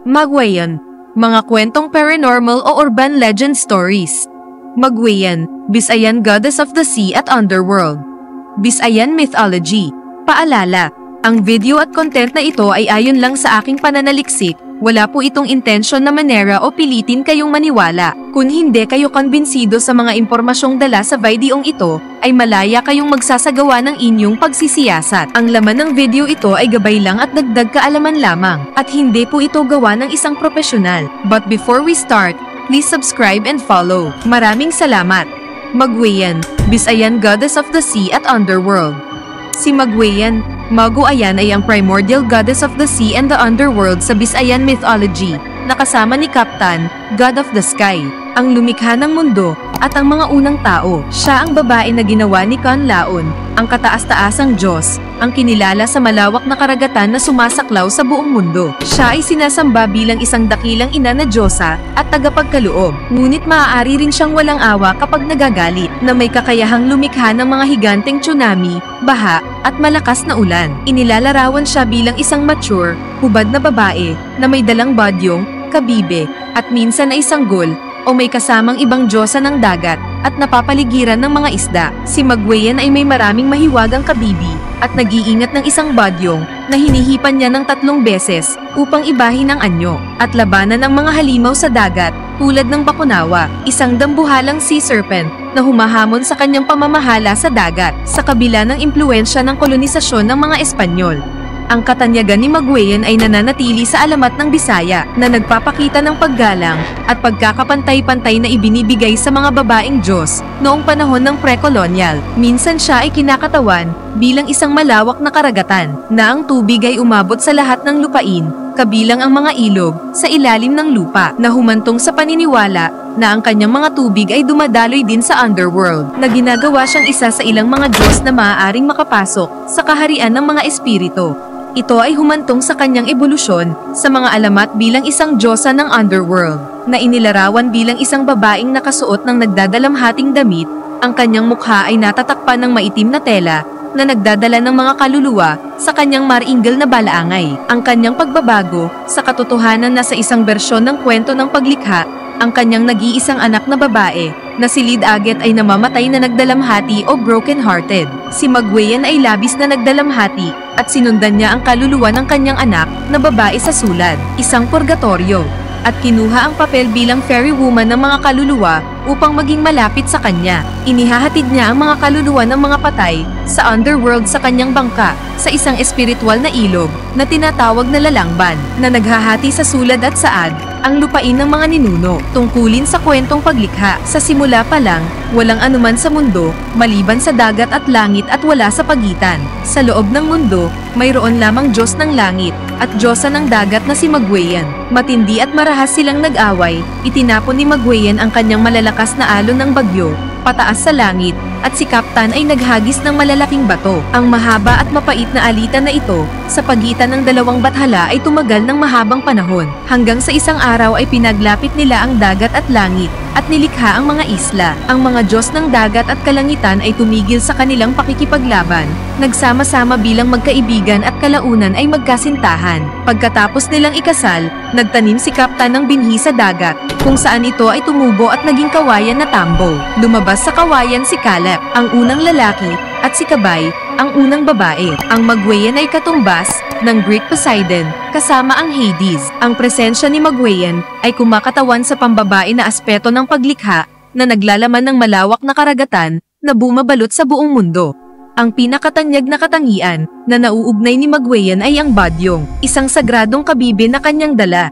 Magwayan, mga kwentong paranormal o urban legend stories. Magwayan, Bisayan goddess of the sea at underworld. Bisayan mythology. Paalala, ang video at content na ito ay ayon lang sa aking pananaliksik. Wala po itong intensyon na manera o pilitin kayong maniwala. Kung hindi kayo konbinsido sa mga impormasyong dala sa videong ito, ay malaya kayong magsasagawa ng inyong pagsisiyasat. Ang laman ng video ito ay gabay lang at dagdag kaalaman lamang, at hindi po ito gawa ng isang profesional. But before we start, please subscribe and follow. Maraming salamat. Magwayan, Bisayan goddess of the sea at underworld. Si Magwayan, Maguayan ay ang primordial goddess of the sea and the underworld sa Bisayan mythology, na kasama ni Kaptan, god of the sky, ang lumikha ng mundo, at ang mga unang tao. Siya ang babae na ginawa ni Kanlaon, ang kataas-taasang Diyos, ang kinilala sa malawak na karagatan na sumasaklaw sa buong mundo. Siya ay sinasamba bilang isang dakilang ina na Diyosa at tagapagkaloob. Ngunit maaari rin siyang walang awa kapag nagagalit, na may kakayahang lumikha ng mga higanteng tsunami, baha, at malakas na ulan. Inilalarawan siya bilang isang mature, hubad na babae, na may dalang badyong, kabibe, at minsan na isang gol, o may kasamang ibang diyosa ng dagat, at napapaligiran ng mga isda. Si Magwayan ay may maraming mahiwagang kabibi, at nag-iingat ng isang badyong, na hinihipan niya ng 3 beses, upang ibahin ang anyo, at labanan ang mga halimaw sa dagat, tulad ng bakunawa, isang dambuhalang sea serpent, na humahamon sa kanyang pamamahala sa dagat, sa kabila ng impluensya ng kolonisasyon ng mga Espanyol. Ang katanyagan ni Magwayan ay nananatili sa alamat ng Bisaya, na nagpapakita ng paggalang at pagkakapantay-pantay na ibinibigay sa mga babaeng Diyos noong panahon ng pre-colonial. Minsan siya ay kinakatawan bilang isang malawak na karagatan, na ang tubig ay umabot sa lahat ng lupain, kabilang ang mga ilog sa ilalim ng lupa, na humantong sa paniniwala na ang kanyang mga tubig ay dumadaloy din sa underworld, na ginagawa siyang isa sa ilang mga Diyos na maaaring makapasok sa kaharian ng mga espiritu. Ito ay humantong sa kanyang ebolusyon sa mga alamat bilang isang diyosa ng underworld, na inilarawan bilang isang babaeng nakasuot ng nagdadalamhating damit. Ang kanyang mukha ay natatakpan ng maitim na tela na nagdadala ng mga kaluluwa sa kanyang maringal na balaangay. Ang kanyang pagbabago sa katotohanan na sa isang bersyon ng kwento ng paglikha, ang kanyang nag-iisang anak na babae, na si Lidaget ay namamatay na nagdalamhati o broken-hearted. Si Magwayan ay labis na nagdalamhati, at sinundan niya ang kaluluwa ng kanyang anak na babae sa sulad, isang purgatorio, at kinuha ang papel bilang fairy woman ng mga kaluluwa upang maging malapit sa kanya. Inihahatid niya ang mga kaluluwa ng mga patay sa underworld sa kanyang bangka, sa isang espiritual na ilog na tinatawag na lalangban, na naghahati sa sulad at saad ang lupain ng mga ninuno. Tungkulin sa kwentong paglikha. Sa simula pa lang, walang anuman sa mundo, maliban sa dagat at langit at wala sa pagitan. Sa loob ng mundo, mayroon lamang Diyos ng langit at Diyosa ng dagat na si Magwayan. Matindi at marahas silang nag-away. Itinapon ni Magwayan ang kanyang malalakas na alon ng bagyo pataas sa langit, at si Kaptan ay naghagis ng malalaking bato. Ang mahaba at mapait na alitan na ito sa pagitan ng dalawang bathala ay tumagal ng mahabang panahon, hanggang sa isang araw ay pinaglapit nila ang dagat at langit, at nilikha ang mga isla. Ang mga Diyos ng dagat at kalangitan ay tumigil sa kanilang pakikipaglaban, nagsama-sama bilang magkaibigan at kalaunan ay magkasintahan. Pagkatapos nilang ikasal, nagtanim si Kaptan ng binhi sa dagat, kung saan ito ay tumubo at naging kawayan na tambo. Lumabas sa kawayan si Caleb, ang unang lalaki, at si Kabay, ang unang babae. Ang Magwayan ay katumbas ng Greek Poseidon, kasama ang Hades. Ang presensya ni Magwayan ay kumakatawan sa pambabae na aspeto ng paglikha, na naglalaman ng malawak na karagatan na bumabalot sa buong mundo. Ang pinakatanyag na katangian na nauugnay ni Magwayan ay ang badyong, isang sagradong kabibe na kanyang dala.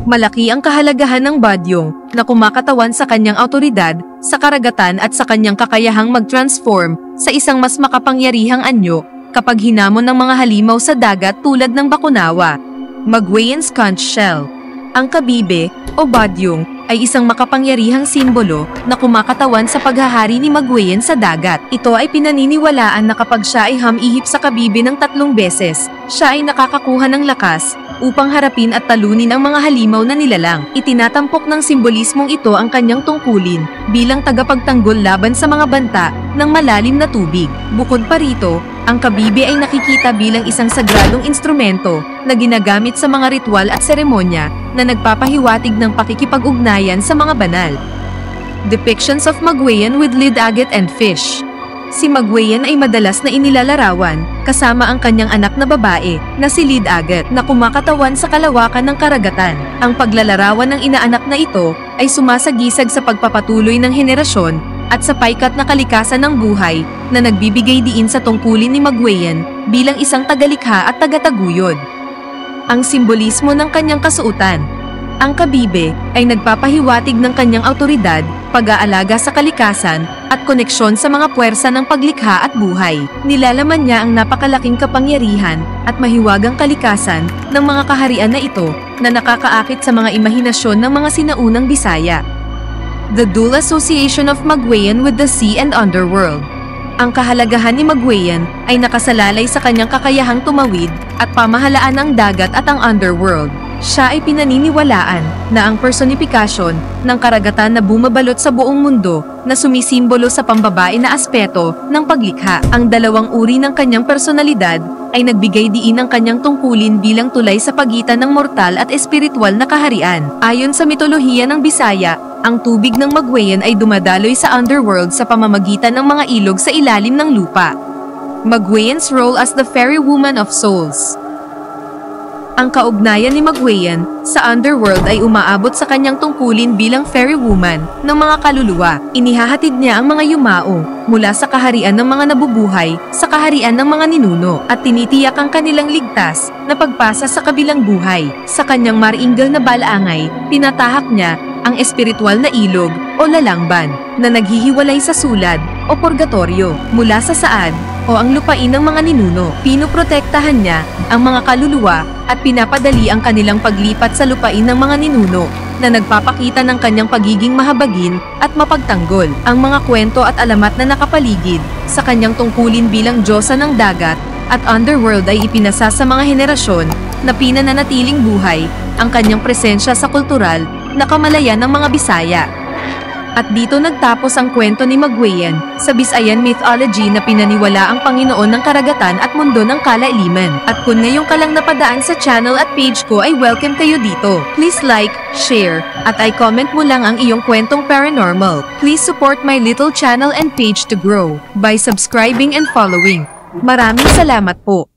Malaki ang kahalagahan ng badyong, na kumakatawan sa kanyang awtoridad sa karagatan at sa kanyang kakayahang mag-transform sa isang mas makapangyarihang anyo kapag hinamon ng mga halimaw sa dagat tulad ng bakunawa. Magwayan's conch shell. Ang kabibe o badyong ay isang makapangyarihang simbolo na kumakatawan sa paghahari ni Magwayan sa dagat. Ito ay pinaniniwalaan na kapag siya ay hamihip sa kabibe ng 3 beses, siya ay nakakakuha ng lakas upang harapin at talunin ang mga halimaw na nilalang. Itinatampok ng simbolismong ito ang kanyang tungkulin bilang tagapagtanggol laban sa mga banta ng malalim na tubig. Bukod pa rito, ang kabibe ay nakikita bilang isang sagradong instrumento na ginagamit sa mga ritual at seremonya na nagpapahiwatig ng pakikipag-ugnayan sa mga banal. Depictions of Magwayan with lead agate and fish. Si Magwayan ay madalas na inilalarawan, kasama ang kanyang anak na babae, na si lead agate, na kumakatawan sa kalawakan ng karagatan. Ang paglalarawan ng inaanak na ito ay sumasagisag sa pagpapatuloy ng henerasyon at sa paykat na kalikasan ng buhay na nagbibigay diin sa tungkulin ni Magwayan bilang isang tagalikha at tagataguyod. Ang simbolismo ng kanyang kasuotan. Ang kabibe ay nagpapahiwatig ng kanyang awtoridad, pag-aalaga sa kalikasan, at koneksyon sa mga puwersa ng paglikha at buhay. Nilalaman niya ang napakalaking kapangyarihan at mahiwagang kalikasan ng mga kaharian na ito na nakakaakit sa mga imahinasyon ng mga sinaunang Bisaya. The dual association of Magwayan with the sea and underworld. Ang kahalagahan ni Magwayan ay nakasalalay sa kanyang kakayahang tumawid at pamahalaan ng dagat at ang underworld. Siya ay pinaniniwalaan na ang personifikasyon ng karagatan na bumabalot sa buong mundo na sumisimbolo sa pambabae na aspeto ng paglikha. Ang dalawang uri ng kanyang personalidad ay nagbigay diin ng kanyang tungkulin bilang tulay sa pagitan ng mortal at espiritual na kaharian. Ayon sa mitolohiya ng Bisaya, ang tubig ng Magwayan ay dumadaloy sa underworld sa pamamagitan ng mga ilog sa ilalim ng lupa. Magwayan's role as the fairy woman of souls. Ang kaugnayan ni Magwayan sa underworld ay umaabot sa kanyang tungkulin bilang fairy woman ng mga kaluluwa. Inihahatid niya ang mga yumao mula sa kaharian ng mga nabubuhay sa kaharian ng mga ninuno at tinitiyak ang kanilang ligtas na pagpasa sa kabilang buhay. Sa kanyang mariinggal na balaangay, tinatahak niya ang espiritual na ilog o lalangban na naghihiwalay sa sulad o purgatorio mula sa saad o ang lupain ng mga ninuno. Pinoprotektahan niya ang mga kaluluwa at pinapadali ang kanilang paglipat sa lupain ng mga ninuno na nagpapakita ng kanyang pagiging mahabagin at mapagtanggol. Ang mga kwento at alamat na nakapaligid sa kanyang tungkulin bilang Diyosa ng dagat at underworld ay ipinasa sa mga henerasyon na pinananatiling buhay ang kanyang presensya sa kultural na kamalayan ng mga Bisaya. At dito nagtapos ang kwento ni Magwayan sa Bisayan mythology na pinaniwala ang Panginoon ng karagatan at mundo ng kalailiman. At kung ngayon ka lang napadaan sa channel at page ko ay welcome kayo dito. Please like, share, at i-comment mo lang ang iyong kwentong paranormal. Please support my little channel and page to grow by subscribing and following. Maraming salamat po.